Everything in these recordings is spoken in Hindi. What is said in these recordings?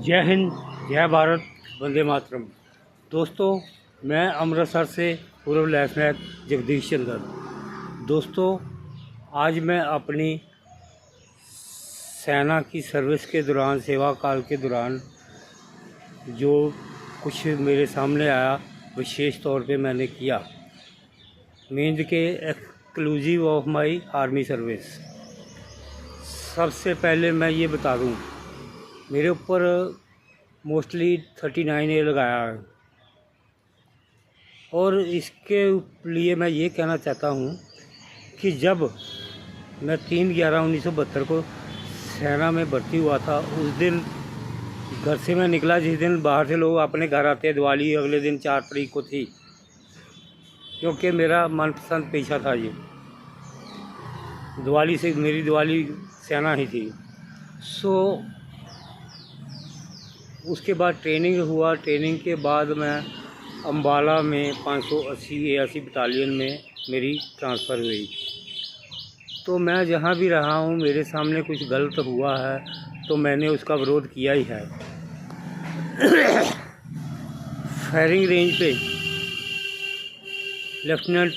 जय हिंद, जय भारत, वंदे मातरम। दोस्तों, मैं अमृतसर से पूर्व लेफ्टिनेंट जगदीश चंद्र। दोस्तों, आज मैं अपनी सेना की सर्विस के दौरान, सेवा काल के दौरान जो कुछ मेरे सामने आया, विशेष तौर पे मैंने किया, मीन्स के exclusive of my army service. सबसे पहले मैं ये बता दूं, मेरे ऊपर मोस्टली 39A लगाया है और इसके लिए मैं ये कहना चाहता हूँ कि जब मैं 3/11/1972 को सेना में भर्ती हुआ था, उस दिन घर से मैं निकला, जिस दिन बाहर से लोग अपने घर आते, दिवाली अगले दिन 4 तारीख को थी, क्योंकि मेरा मनपसंद पेशा था ये। दिवाली से मेरी दिवाली सेना ही थी। उसके बाद ट्रेनिंग हुआ। ट्रेनिंग के बाद मैं अम्बाला में 580 ARC बटालियन में मेरी ट्रांसफ़र हुई। तो मैं जहाँ भी रहा हूँ, मेरे सामने कुछ गलत हुआ है तो मैंने उसका विरोध किया ही है। फायरिंग रेंज पे लेफ्टिनेंट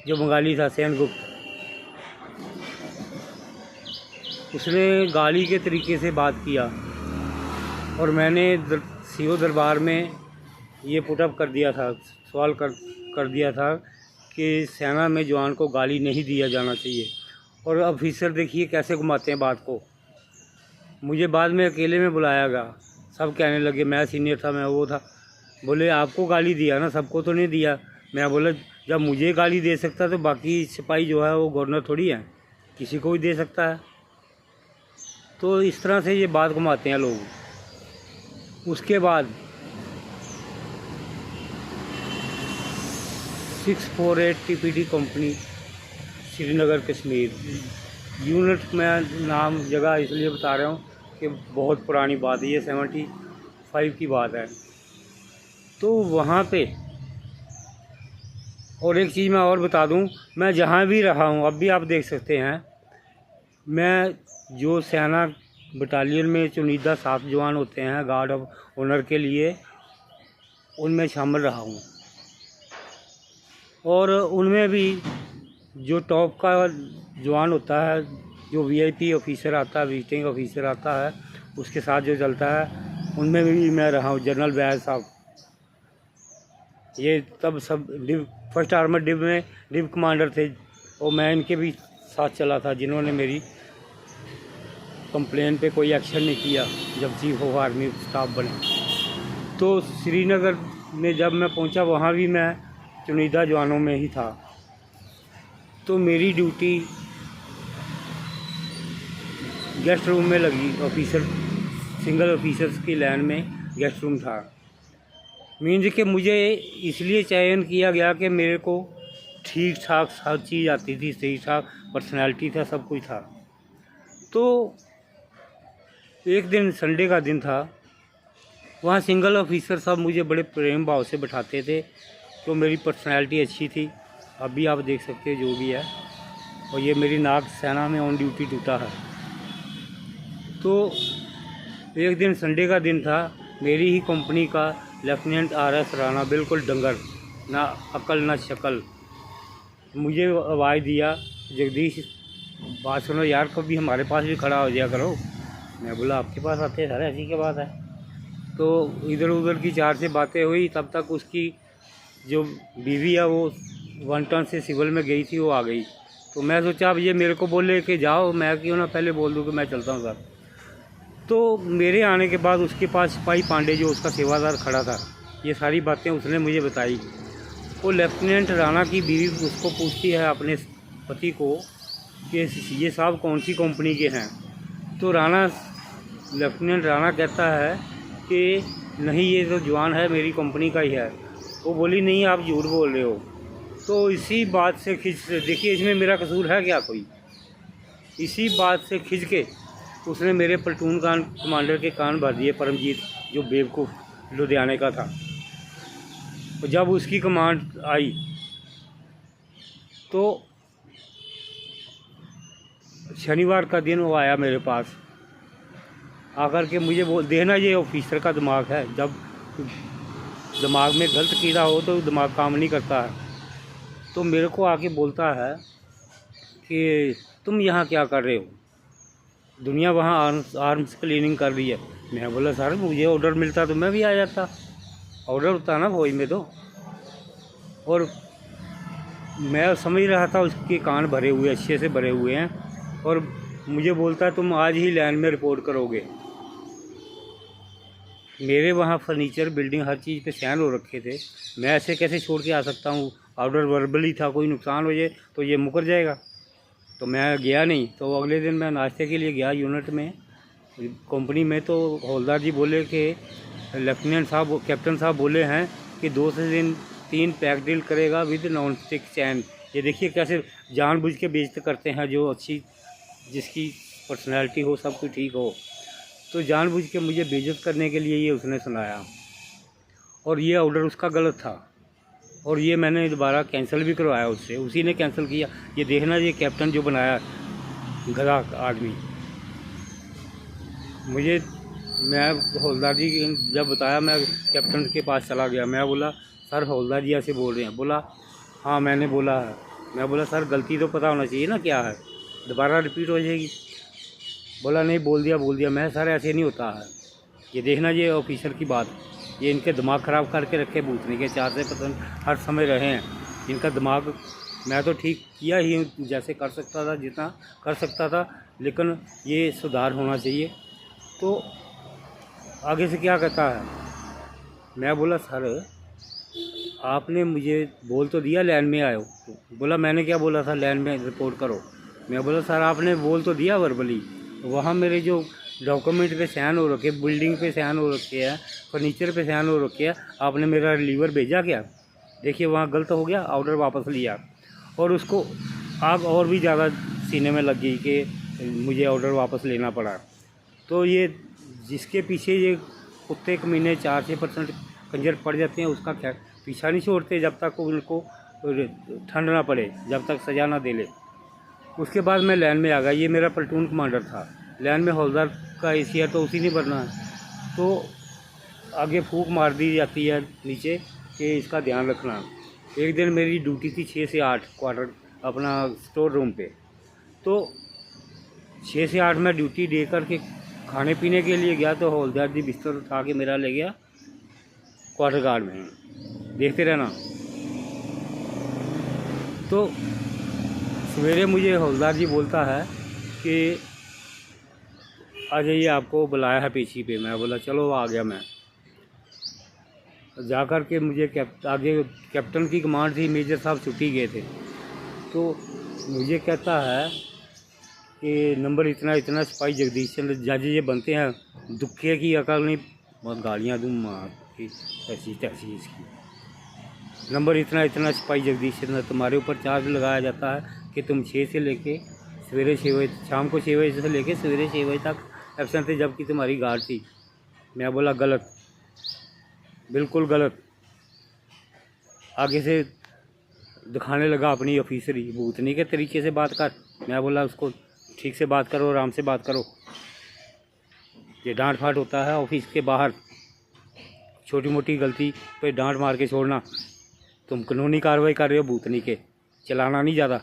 जो बंगाली था, सेनगुप्त, उसने गाली के तरीके से बात किया और मैंने CO दरबार में ये पुटअप कर दिया था, सवाल कर दिया था कि सेना में जवान को गाली नहीं दिया जाना चाहिए। और ऑफिसर देखिए कैसे घुमाते हैं बात को। मुझे बाद में अकेले में बुलाया गया, सब कहने लगे, मैं सीनियर था, मैं वो था, बोले आपको गाली दिया ना, सबको तो नहीं दिया। मैं बोला जब मुझे गाली दे सकता तो बाकी सिपाही जो है वो गवर्नर थोड़ी है, किसी को भी दे सकता है। तो इस तरह से ये बात घुमाते हैं लोग। उसके बाद 648 TPD company, Srinagar Kashmir unit में नाम जगह इसलिए बता रहा हूँ कि बहुत पुरानी बात है, ये 75 की बात है। तो वहाँ पे और एक चीज़ मैं और बता दूँ, मैं जहाँ भी रहा हूँ, अब भी आप देख सकते हैं, मैं जो सेना बटालियन में चुनिंदा 7 जवान होते हैं गार्ड ऑफ ऑनर के लिए, उनमें शामिल रहा हूँ। और उनमें भी जो टॉप का जवान होता है, जो VIP ऑफिसर आता है, विजिटिंग ऑफिसर आता है, उसके साथ जो चलता है, उनमें भी मैं रहा हूँ। जनरल बैज साहब, ये तब सब फर्स्ट आर्मर डिव में डिव कमांडर थे, और मैं इनके भी साथ चला था, जिन्होंने मेरी कंप्लेन पे कोई एक्शन नहीं किया जब चीफ ऑफ आर्मी स्टाफ बने। तो श्रीनगर में जब मैं पहुंचा, वहाँ भी मैं चुनिंदा जवानों में ही था। तो मेरी ड्यूटी गेस्ट रूम में लगी, ऑफिसर सिंगल ऑफिसर्स की लाइन में गेस्ट रूम था। मीन्स कि मुझे इसलिए चयन किया गया कि मेरे को ठीक ठाक सब चीज़ आती थी, सही ठाक पर्सनैलिटी था, सब कुछ था। तो एक दिन संडे का दिन था, वहाँ सिंगल ऑफिसर साहब मुझे बड़े प्रेम भाव से बैठाते थे, तो मेरी पर्सनैलिटी अच्छी थी। अभी आप देख सकते हैं जो भी है। और ये मेरी नाक सेना में ऑन ड्यूटी टूटा है। तो एक दिन संडे का दिन था, मेरी ही कंपनी का लेफ्टिनेंट RS राणा, बिल्कुल डंगर, ना अकल ना शक्ल, मुझे आवाज़ दिया, जगदीश बात सुनो यार, कभी हमारे पास भी खड़ा हो जाया करो। मैं बोला आपके पास आते हैं सर, ऐसी क्या बात है। तो इधर उधर की 4 से बातें हुई। तब तक उसकी जो बीवी है वो 1 टर्न से सिविल में गई थी, वो आ गई। तो मैं सोचा अब ये मेरे को बोले कि जाओ, मैं क्यों ना पहले बोल दूँ कि मैं चलता हूँ सर। तो मेरे आने के बाद उसके पास सिपाही पांडे, जो उसका सेवादार खड़ा था, ये सारी बातें उसने मुझे बताई। वो लेफ्टिनेंट राणा की बीवी उसको पूछती है, अपने पति को, कि ये साहब कौन सी कंपनी के हैं। तो लेफ्टिनेंट राणा कहता है कि नहीं, ये तो जवान है, मेरी कंपनी का ही है। वो बोली नहीं, आप झूठ बोल रहे हो। तो इसी बात से देखिए इसमें मेरा कसूर है क्या कोई। इसी बात से खिंच के उसने मेरे प्लेटून कमांडर के कान भर दिए, परमजीत, जो बेवकूफ़ लुधियाने का था। तो जब उसकी कमांड आई तो शनिवार का दिन वो आया मेरे पास, आकर के मुझे बोल देना, ये ऑफिसर का दिमाग है, जब दिमाग में गलत कीड़ा हो तो दिमाग काम नहीं करता है। तो मेरे को आके बोलता है कि तुम यहाँ क्या कर रहे हो, दुनिया वहाँ आर्म्स क्लीनिंग कर रही है। मैं बोला सर मुझे ऑर्डर मिलता तो मैं भी आ जाता, ऑर्डर होता ना फौज में तो। और मैं समझ रहा था उसके कान भरे हुए, अच्छे से भरे हुए हैं, और मुझे बोलता है तुम आज ही लैंड में रिपोर्ट करोगे। मेरे वहाँ फर्नीचर, बिल्डिंग, हर चीज़ पे साइन हो रखे थे, मैं ऐसे कैसे छोड़ के आ सकता हूँ। ऑर्डर वर्बली था, कोई नुकसान हो जाए तो ये मुकर जाएगा। तो मैं गया नहीं। तो अगले दिन मैं नाश्ते के लिए गया यूनिट में, कंपनी में। तो हवलदार जी बोले कि लेफ्टिनेंट साहब, कैप्टन साहब बोले हैं कि 2 से 3 पैक डील करेगा विद नॉन स्टिक चैन। ये देखिए कैसे जानबूझ के बेइज्जत करते हैं, जो अच्छी, जिसकी पर्सनैलिटी हो, सब कुछ ठीक हो, तो जानबूझ के मुझे बेइज्जत करने के लिए ये उसने सुनाया। और ये ऑर्डर उसका गलत था, और ये मैंने दोबारा कैंसिल भी करवाया उससे, उसी ने कैंसिल किया। ये देखना, ये कैप्टन जो बनाया गधा आदमी मुझे। मैं हवलदार जी जब बताया, मैं कैप्टन के पास चला गया। मैं बोला सर हवलदार जी ऐसे बोल रहे हैं। बोला हाँ मैंने बोला है। मैं बोला सर गलती तो पता होना चाहिए ना क्या है, दोबारा रिपीट हो जाएगी। बोला नहीं बोल दिया। मैं सर ऐसे नहीं होता है, ये देखना ये ऑफिसर की बात, ये इनके दिमाग ख़राब करके रखे भूतनी के 4 से पता हर समय रहे हैं। इनका दिमाग, मैं तो ठीक किया ही जैसे कर सकता था, जितना कर सकता था, लेकिन ये सुधार होना चाहिए। तो आगे से क्या कहता है। मैं बोला सर आपने मुझे बोल तो दिया लैंड में आयो। बोला मैंने क्या बोला था लैंड में रिपोर्ट करो। मैं बोला सर आपने बोल तो दिया वर्बली, वहाँ मेरे जो डॉक्यूमेंट पे साइन हो रखे, बिल्डिंग पे साइन हो रखे हैं, फर्नीचर पे साइन हो रखे हैं, आपने मेरा रिलीवर भेजा क्या। देखिए वहाँ गलत हो गया, ऑर्डर वापस लिया, और उसको आग और भी ज़्यादा सीने में लग गई कि मुझे ऑर्डर वापस लेना पड़ा। तो ये जिसके पीछे ये कुत्ते कमीने 4-6% कंजर पड़ जाते हैं, उसका क्या पीछा नहीं छोड़ते जब तक उनको ठंड ना पड़े, जब तक सज़ा ना दे ले। उसके बाद मैं लैंड में आ गया। ये मेरा प्लेटून कमांडर था। लैंड में हवलदार का एशिया तो उसी नहीं भरना है, तो आगे फूंक मार दी जाती है नीचे कि इसका ध्यान रखना। एक दिन मेरी ड्यूटी थी 6 से 8 क्वार्टर अपना स्टोर रूम पे। तो 6 से 8 में ड्यूटी दे कर के खाने पीने के लिए गया, तो हवलदार जी बिस्तर उठा के मेरा ले गया क्वार्टर गार्ड में, देखते रहना। तो सवेरे मुझे हवलदार जी बोलता है कि आ जाइए आपको बुलाया है पेशी पे। मैं बोला चलो आ गया। मैं जाकर के मुझे आगे कैप्टन की कमांड थी, मेजर साहब छुट्टी गए थे। तो मुझे कहता है कि नंबर इतना सिपाही जगदीश चंद्र जज ये बनते हैं, दुखे की अकल नहीं, बहुत गालियाँ दूँ माँ की ऐसी तैसी इसकी। नंबर इतना सिपाही जगदीश चंद्र, तुम्हारे ऊपर चार्ज लगाया जाता है कि तुम 6 से लेके सवेरे 6 बजे, शाम को 6 बजे से लेके सवेरे 6 बजे तक एब्सेंट थे, जबकि तुम्हारी गार्ड थी। मैं बोला गलत, बिल्कुल गलत। आगे से दिखाने लगा अपनी ऑफिसरी, भूतनी के तरीके से बात कर। मैं बोला उसको ठीक से बात करो, आराम से बात करो। ये डांट फाट होता है ऑफिस के बाहर, छोटी मोटी गलती पे डांट मार के छोड़ना। तुम कानूनी कार्रवाई कर रहे हो भूतनी के, चलाना नहीं ज़्यादा।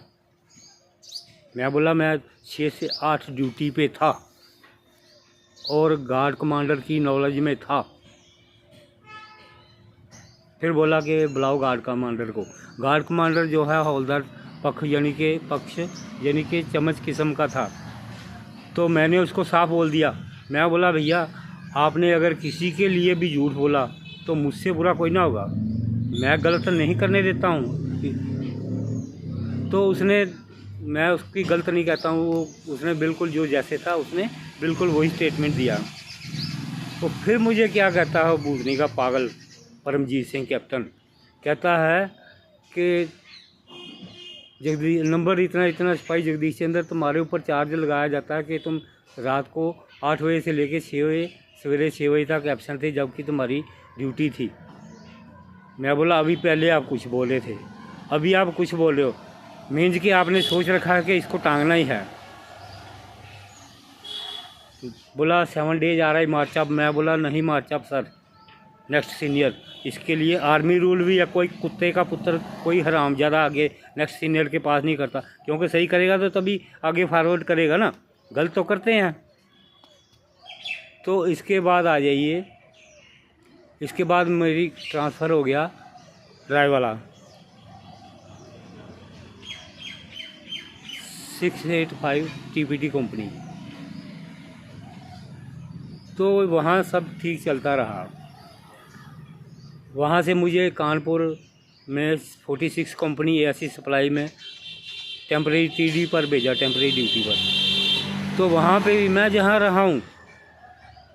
मैं बोला मैं 6 से 8 ड्यूटी पे था और गार्ड कमांडर की नॉलेज में था। फिर बोला कि बुलाओ गार्ड कमांडर को। गार्ड कमांडर जो है हवलदार पक्ष यानी कि चमच किस्म का था। तो मैंने उसको साफ बोल दिया। मैं बोला भैया आपने अगर किसी के लिए भी झूठ बोला तो मुझसे बुरा कोई ना होगा, मैं गलत नहीं करने देता हूँ। तो उसने, मैं उसकी गलत नहीं कहता हूँ, उसने बिल्कुल जो जैसे था उसने बिल्कुल वही स्टेटमेंट दिया। तो फिर मुझे क्या कहता है भूतनी का पागल परमजीत सिंह कैप्टन, कहता है कि नंबर इतना सिपाही जगदीश चंद्र, तुम्हारे ऊपर चार्ज लगाया जाता है कि तुम रात को 8 बजे से लेकर 6 बजे सवेरे 6 बजे तक एब्सेंट थे, जबकि तुम्हारी ड्यूटी थी। मैं बोला अभी पहले आप कुछ बोले थे, अभी आप कुछ बोल रहे हो, मीन्स कि आपने सोच रखा है कि इसको टांगना ही है। बोला 7 डेज आ रहा है मार्च अप। मैं बोला नहीं मार्च अप सर, नेक्स्ट सीनियर। इसके लिए आर्मी रूल भी है, कोई कुत्ते का पुत्र कोई हरामजादा आगे नेक्स्ट सीनियर के पास नहीं करता, क्योंकि सही करेगा तो तभी आगे फॉरवर्ड करेगा ना, गलत तो करते हैं। तो इसके बाद आ जाइए, इसके बाद मेरी ट्रांसफ़र हो गया रायवाला 685 टीपीटी कंपनी। तो वहाँ सब ठीक चलता रहा। वहाँ से मुझे कानपुर में 46 कंपनी ऐसी सप्लाई में टेम्परेरी टीडी पर भेजा, टेम्परेरी ड्यूटी पर। तो वहाँ पे भी मैं जहाँ रहा हूँ,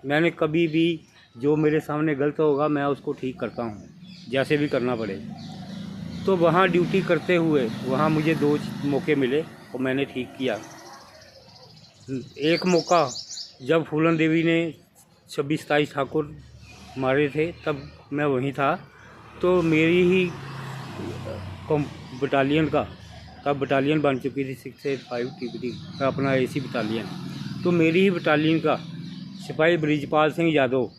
मैंने कभी भी जो मेरे सामने गलत होगा मैं उसको ठीक करता हूँ, जैसे भी करना पड़े। तो वहाँ ड्यूटी करते हुए वहाँ मुझे 2 मौके मिले और मैंने ठीक किया। एक मौका जब फूलन देवी ने 26-27 ठाकुर मारे थे, तब मैं वहीं था। तो मेरी ही बटालियन का, तब बटालियन बन चुकी थी 685 टीपीटी का अपना एसी बटालियन। तो मेरी ही बटालियन का सिपाही ब्रिजपाल सिंह यादव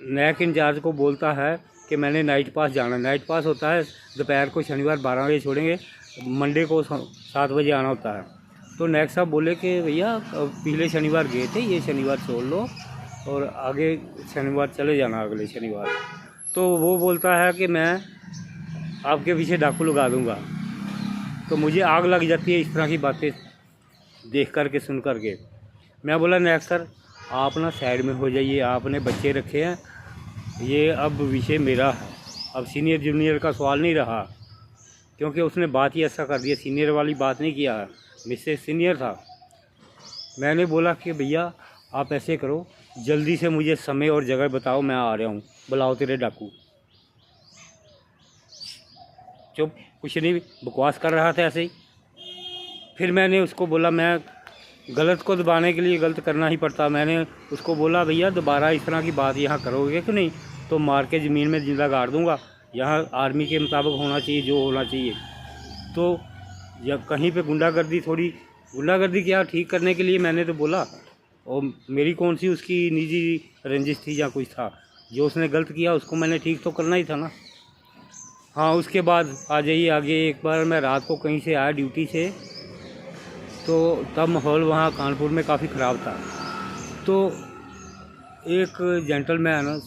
नैक इंचार्ज को बोलता है कि मैंने नाइट पास जाना। नाइट पास होता है दोपहर को, शनिवार 12 बजे छोड़ेंगे, मंडे को 7 बजे आना होता है। तो नैक साहब बोले कि भैया पिछले शनिवार गए थे, ये शनिवार छोड़ लो और आगे शनिवार चले जाना, अगले शनिवार। तो वो बोलता है कि मैं आपके पीछे डाकू लगा दूंगा। तो मुझे आग लग जाती है इस तरह की बातें देख कर के, सुन कर के। मैं बोला नैक सर आप ना साइड में हो जाइए, आपने बच्चे रखे हैं, ये अब विषय मेरा है, अब सीनियर जूनियर का सवाल नहीं रहा, क्योंकि उसने बात ही ऐसा कर दिया, सीनियर वाली बात नहीं किया है, मुझसे सीनियर था। मैंने बोला कि भैया आप ऐसे करो, जल्दी से मुझे समय और जगह बताओ, मैं आ रहा हूँ, बुलाओ तेरे डाकू। चुप, कुछ नहीं, बकवास कर रहा था ऐसे ही। फिर मैंने उसको बोला, मैं गलत को दबाने के लिए गलत करना ही पड़ता। मैंने उसको बोला भैया दोबारा इस तरह की बात यहाँ करोगे कि नहीं तो मार के ज़मीन में जिंदा गाड़ दूँगा, यहाँ आर्मी के मुताबिक होना चाहिए जो होना चाहिए। तो जब कहीं पे गुंडागर्दी, थोड़ी गुंडागर्दी क्या ठीक करने के लिए मैंने तो बोला, और मेरी कौन सी उसकी निजी रंजिश थी या कुछ था, जो उसने गलत किया उसको मैंने ठीक तो करना ही था ना। हाँ, उसके बाद आ जाइए आगे। एक बार मैं रात को कहीं से आया ड्यूटी से, तो तब माहौल वहाँ कानपुर में काफ़ी ख़राब था। तो एक जेंटलमैन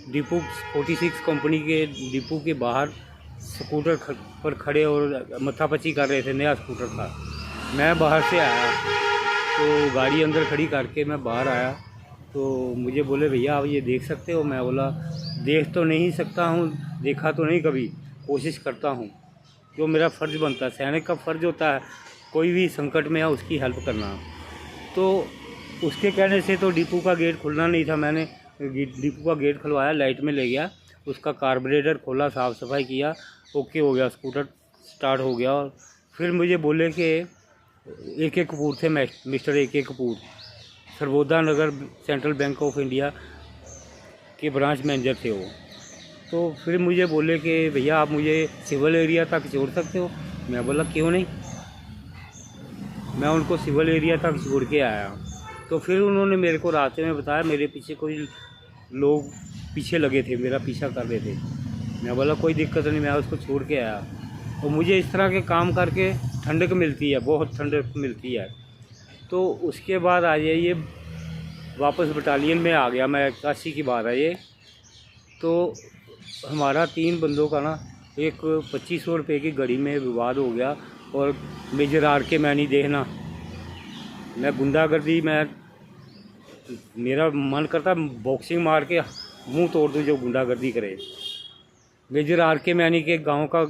डिपो 46 कंपनी के डिपो के बाहर स्कूटर पर खड़े और मत्थापच्ची कर रहे थे, नया स्कूटर था। मैं बाहर से आया तो गाड़ी अंदर खड़ी करके मैं बाहर आया, तो मुझे बोले भैया आप ये देख सकते हो। मैं बोला देख तो नहीं सकता हूँ, देखा तो नहीं कभी, कोशिश करता हूँ, जो मेरा फ़र्ज़ बनता है, सैनिक का फ़र्ज़ होता है कोई भी संकट में है उसकी हेल्प करना। तो उसके कहने से तो डिपो का गेट खुलना नहीं था, मैंने डिपो का गेट खुलवाया, लाइट में ले गया, उसका कार्बोरेटर खोला, साफ़ सफाई किया, ओके हो गया, स्कूटर स्टार्ट हो गया। और फिर मुझे बोले कि AK कपूर थे, mister AK Kapoor, Sarvodaya Nagar central bank of India के ब्रांच मैनेजर थे वो। तो फिर मुझे बोले कि भैया आप मुझे सिविल एरिया तक छोड़ सकते हो। मैं बोला क्यों नहीं। मैं उनको सिविल एरिया तक छोड़ के आया। तो फिर उन्होंने मेरे को रास्ते में बताया मेरे पीछे कोई लोग पीछे लगे थे, मेरा पीछा कर रहे थे। मैं बोला कोई दिक्कत नहीं, मैं उसको छोड़ के आया। और मुझे इस तरह के काम करके ठंडक मिलती है, बहुत ठंडक मिलती है। तो उसके बाद आ जाइए, वापस बटालियन में आ गया मैं, 81 की बात है ये। तो हमारा 3 बंदों का ना एक 2500 रुपये की गाड़ी में विवाद हो गया। और मेजर RK मैं नहीं देखना, मैं गुंडागर्दी, मेरा मन करता बॉक्सिंग मार के मुंह तोड़ दूँ जो गुंडागर्दी करे। मेजर RK मैनी के गांव का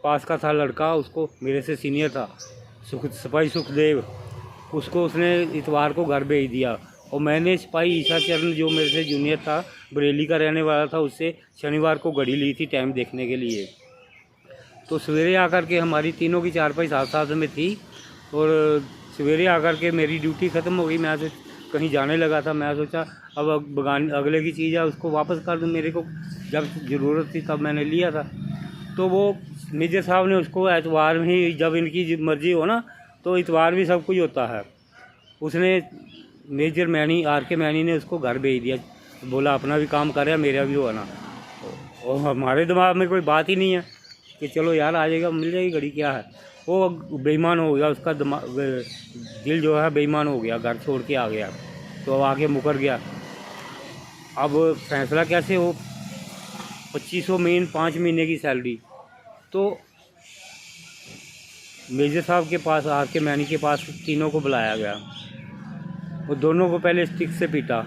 पास का था लड़का, उसको मेरे से सीनियर था, सिपाही सुखदेव, उसको उसने इतवार को घर भेज दिया। और मैंने सिपाही ईसा चरण जो मेरे से जूनियर था, बरेली का रहने वाला था, उससे शनिवार को घड़ी ली थी टाइम देखने के लिए। तो सवेरे आकर के हमारी तीनों की चारपाई साथ साथ में थी। और सवेरे आकर के मेरी ड्यूटी ख़त्म हो गई, मैं तो कहीं जाने लगा था। मैं सोचा अब बगान अगले की चीज़ है उसको वापस कर दूँ, मेरे को जब ज़रूरत थी तब मैंने लिया था। तो वो मेजर साहब ने उसको एतवार में ही, जब इनकी मर्ज़ी हो ना तो इतवार भी सब कुछ होता है, उसने मेजर मैनी आर के मैनी ने उसको घर भेज दिया, बोला अपना भी काम कर रहा मेरा भी होना। और हमारे दिमाग में कोई बात ही नहीं है कि चलो यार आ जाएगा, मिल जाएगी घड़ी, क्या है। वो बेईमान हो गया, उसका दिल जो है बेईमान हो गया, घर छोड़ के आ गया, तो आगे मुकर गया। अब फैसला कैसे हो, 2500 मेन 5 महीने की सैलरी। तो मेजर साहब के पास, आर के मैनी के पास तीनों को बुलाया गया। वो दोनों को पहले स्टिक से पीटा।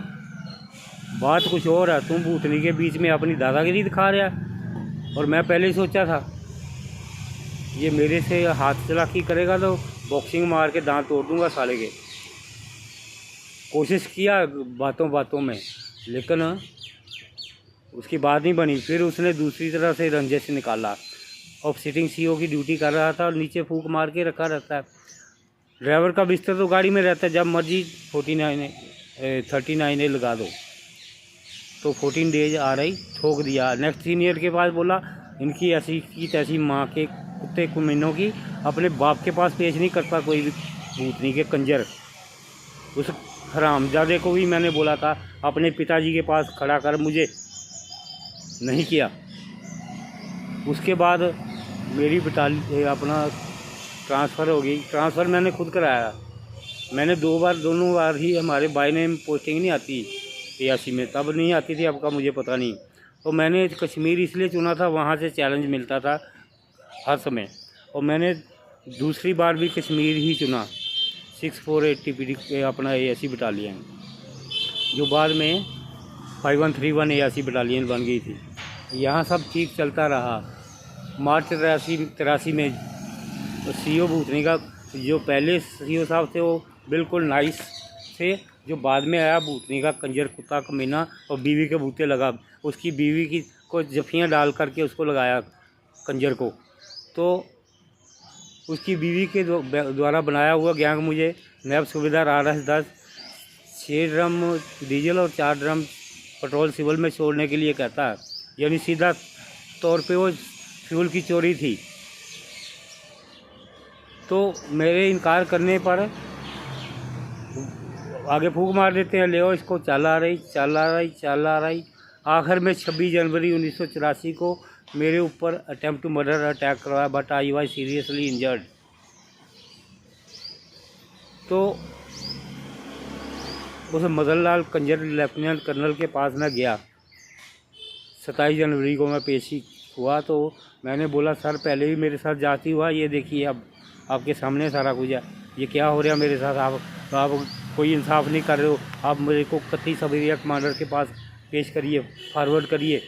बात कुछ और है, तुम भूतनी के बीच में अपनी दादागिरी दिखा रहा है। और मैं पहले ही सोचा था ये मेरे से हाथ चलाकी करेगा तो बॉक्सिंग मार के दांत तोड़ दूंगा साले के। कोशिश किया बातों बातों में, लेकिन उसकी बात नहीं बनी। फिर उसने दूसरी तरह से रंजिश निकाला। और सिटिंग सीओ की ड्यूटी कर रहा था और नीचे फूंक मार के रखा रहता है। ड्राइवर का बिस्तर तो गाड़ी में रहता है, जब मर्जी 39A लगा दो। तो 14 डेज आ रही, ठोक दिया। नेक्स्ट सीनियर के पास बोला इनकी ऐसी की तैसी माँ के कुत्ते कुमीनों की अपने बाप के पास पेश नहीं करता कोई भी भूतनी के कंजर। उस हरामजादे को भी मैंने बोला था अपने पिताजी के पास खड़ा कर, मुझे नहीं किया। उसके बाद मेरी अपना ट्रांसफ़र हो गई। ट्रांसफ़र मैंने खुद कराया। मैंने दोनों बार ही, हमारे बाई नेम पोस्टिंग नहीं आती 83 में, तब नहीं आती थी, अब का मुझे पता नहीं। तो मैंने कश्मीर इसलिए चुना था, वहाँ से चैलेंज मिलता था हर समय। और मैंने दूसरी बार भी कश्मीर ही चुना, 64 TPD अपना ASC बटालियन, जो बाद में 5131 ASC बटालियन बन गई थी। यहाँ सब ठीक चलता रहा। मार्च 83 में CO भूतनी का जो पहले CO साहब थे वो बिल्कुल नाइस थे। जो बाद में आया भूतनी का कंजर कुत्ता कमीना और बीवी के बूते लगा, उसकी बीवी की को जफियाँ डाल करके उसको लगाया कंजर को। तो उसकी बीवी के द्वारा बनाया हुआ गैंग मुझे नैब सूबेदार RS-10 6 ड्रम डीजल और 4 ड्रम पेट्रोल सिविल में छोड़ने के लिए कहता है। यानी सीधा तौर पे वो फ्यूल की चोरी थी। तो मेरे इनकार करने पर आगे फूंक मार देते हैं, ले आओ इसको, चल आ रही। आखिर में 26 जनवरी 1984 को मेरे ऊपर अटेम्प्ट टू मर्डर अटैक करवाया, but I was seriously injured. तो उस मदन लाल कंजर लेफ्टिनेंट कर्नल के पास मैं गया। 27 जनवरी को मैं पेशी हुआ। तो मैंने बोला सर पहले भी मेरे साथ जाती हुआ, ये देखिए अब आपके सामने सारा कुछ है, ये क्या हो रहा मेरे साथ, आप कोई इंसाफ नहीं कर रहे हो, आप मुझे को 31 सब एरिया कमांडर के पास पेश करिए, फॉरवर्ड करिए।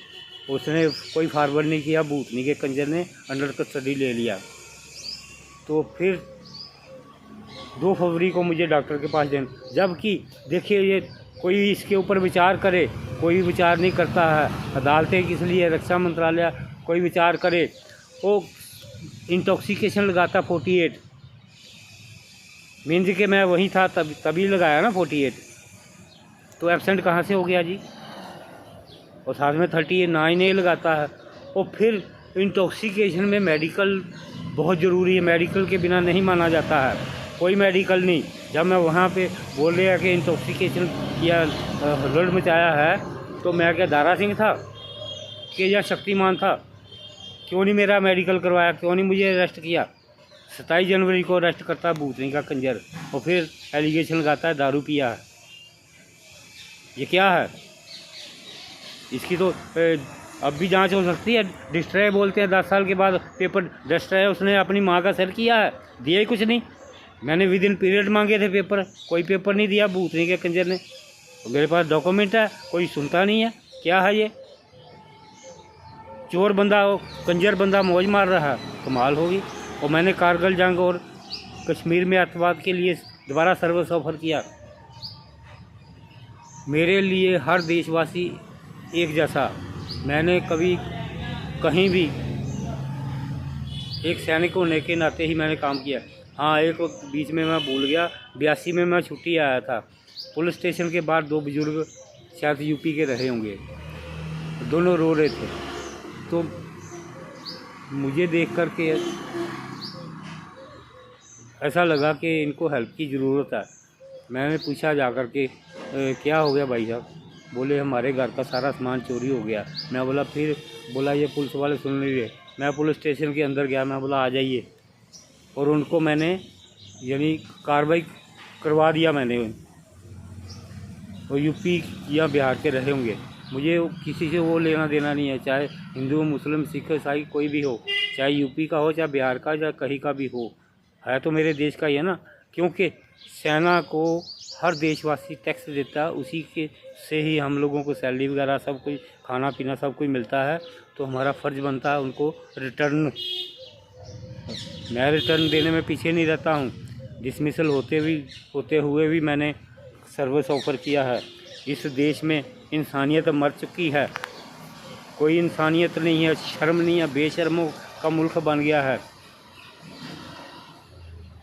उसने कोई फॉरवर्ड नहीं किया, भूतनी के कंजर ने अंडर कस्टडी ले लिया। तो फिर 2 फरवरी को मुझे डॉक्टर के पास देना, जबकि देखिए ये कोई इसके ऊपर विचार करे, कोई विचार नहीं करता है। अदालतें किस लिए, रक्षा मंत्रालय कोई विचार करे। वो इंटॉक्सिकेशन लगाता 48, मीन्स के मैं वहीं था तभी लगाया ना 48। तो एब्सेंट कहाँ से हो गया जी। और साथ में 39A लगाता है। और फिर इंटॉक्सिकेशन में मेडिकल बहुत ज़रूरी है, मेडिकल के बिना नहीं माना जाता है, कोई मेडिकल नहीं। जब मैं वहाँ पे बोल रहा है कि इंटॉक्सिकेशन किया, हल्लड़ मचाया है, तो मैं क्या दारा सिंह था कि या शक्तिमान था? क्यों नहीं मेरा मेडिकल करवाया, क्यों नहीं मुझे अरेस्ट किया? 27 जनवरी को अरेस्ट करता है भूतनी का कंजर, और फिर एलिगेशन लगाता है दारू पिया है। ये क्या है? इसकी तो अब भी जांच हो सकती है। डिस्ट्रॉय बोलते हैं 10 साल के बाद पेपर डिस्ट्रॉय, उसने अपनी माँ का सर किया है, दिया ही कुछ नहीं। मैंने विद इन पीरियड मांगे थे पेपर, कोई पेपर नहीं दिया भूतनी के कंजर ने। मेरे पास डॉक्यूमेंट है, कोई सुनता नहीं है। क्या है ये? चोर बंदा, कंजर बंदा मौज मार रहा है, कमाल होगी। और मैंने कारगिल जंग और कश्मीर में अतवाद के लिए दोबारा सर्विस ऑफर किया। मेरे लिए हर देशवासी एक जैसा। मैंने कभी कहीं भी एक सैनिक होने के नाते ही मैंने काम किया। हाँ, एक वक्त बीच में मैं भूल गया, 82 में मैं छुट्टी आया था। पुलिस स्टेशन के बाद 2 बुजुर्ग शायद यूपी के रहे होंगे, दोनों रो रहे थे। तो मुझे देख कर के ऐसा लगा कि इनको हेल्प की ज़रूरत है। मैंने पूछा जा कर के क्या हो गया भाई साहब? बोले हमारे घर का सारा सामान चोरी हो गया। मैं बोला फिर? बोला ये पुलिस वाले सुन नहीं रहे। मैं पुलिस स्टेशन के अंदर गया, मैं बोला आ जाइए, और उनको मैंने यानी कार्रवाई करवा दिया मैंने। वो यूपी या बिहार के रहे होंगे, मुझे किसी से वो लेना देना नहीं है, चाहे हिंदू मुस्लिम सिख ईसाई कोई भी हो, चाहे यूपी का हो चाहे बिहार का या कहीं का भी हो, है तो मेरे देश का ही है ना। क्योंकि सेना को हर देशवासी टैक्स देता है, उसी के से ही हम लोगों को सैलरी वगैरह सब कुछ खाना पीना सब कुछ मिलता है, तो हमारा फ़र्ज़ बनता है उनको रिटर्न। मैं रिटर्न देने में पीछे नहीं रहता हूँ। डिसमिसल होते हुए भी मैंने सर्विस ऑफ़र किया है। इस देश में इंसानियत मर चुकी है, कोई इंसानियत नहीं है, शर्म नहीं है, बेशर्मों का मुल्क बन गया है।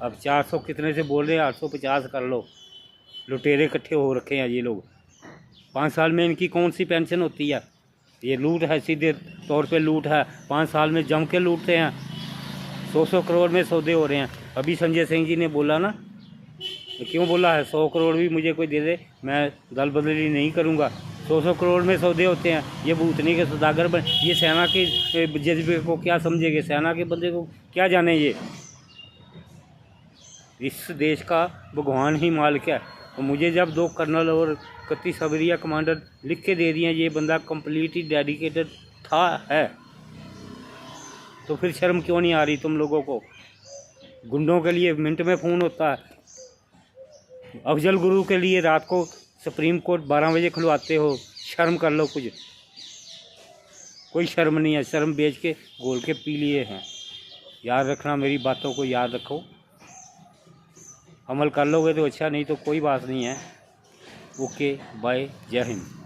अब 400 कितने से बोल रहे हैं, 850 कर लो। लुटेरे इकट्ठे हो रखे हैं ये लोग। 5 साल में इनकी कौन सी पेंशन होती है? ये लूट है, सीधे तौर पे लूट है। 5 साल में जम के लूटते हैं। 100 करोड़ में सौदे हो रहे हैं। अभी संजय सिंह जी ने बोला ना, तो क्यों बोला है 100 करोड़ भी मुझे कोई दे दे, मैं दल बदली नहीं करूँगा। 100 करोड़ में सौदे होते हैं। ये भूतनी के सौदागर बन, ये सेना के जज्बे को क्या समझेंगे? सेना के बंदे को क्या जाने? ये इस देश का भगवान ही मालिक है। और मुझे जब 2 कर्नल और 31 सबरिया कमांडर लिख के दे दिए ये बंदा कंप्लीटली डेडिकेटेड है, तो फिर शर्म क्यों नहीं आ रही तुम लोगों को? गुंडों के लिए मिनट में फ़ोन होता है। अफजल गुरु के लिए रात को सुप्रीम कोर्ट 12 बजे खुलवाते हो। शर्म कर लो कुछ। कोई शर्म नहीं है, शर्म बेच के घोल के पी लिए हैं। याद रखना, मेरी बातों को याद रखो। अमल कर लोगे तो अच्छा, नहीं तो कोई बात नहीं है। ओके बाय, जय हिंद।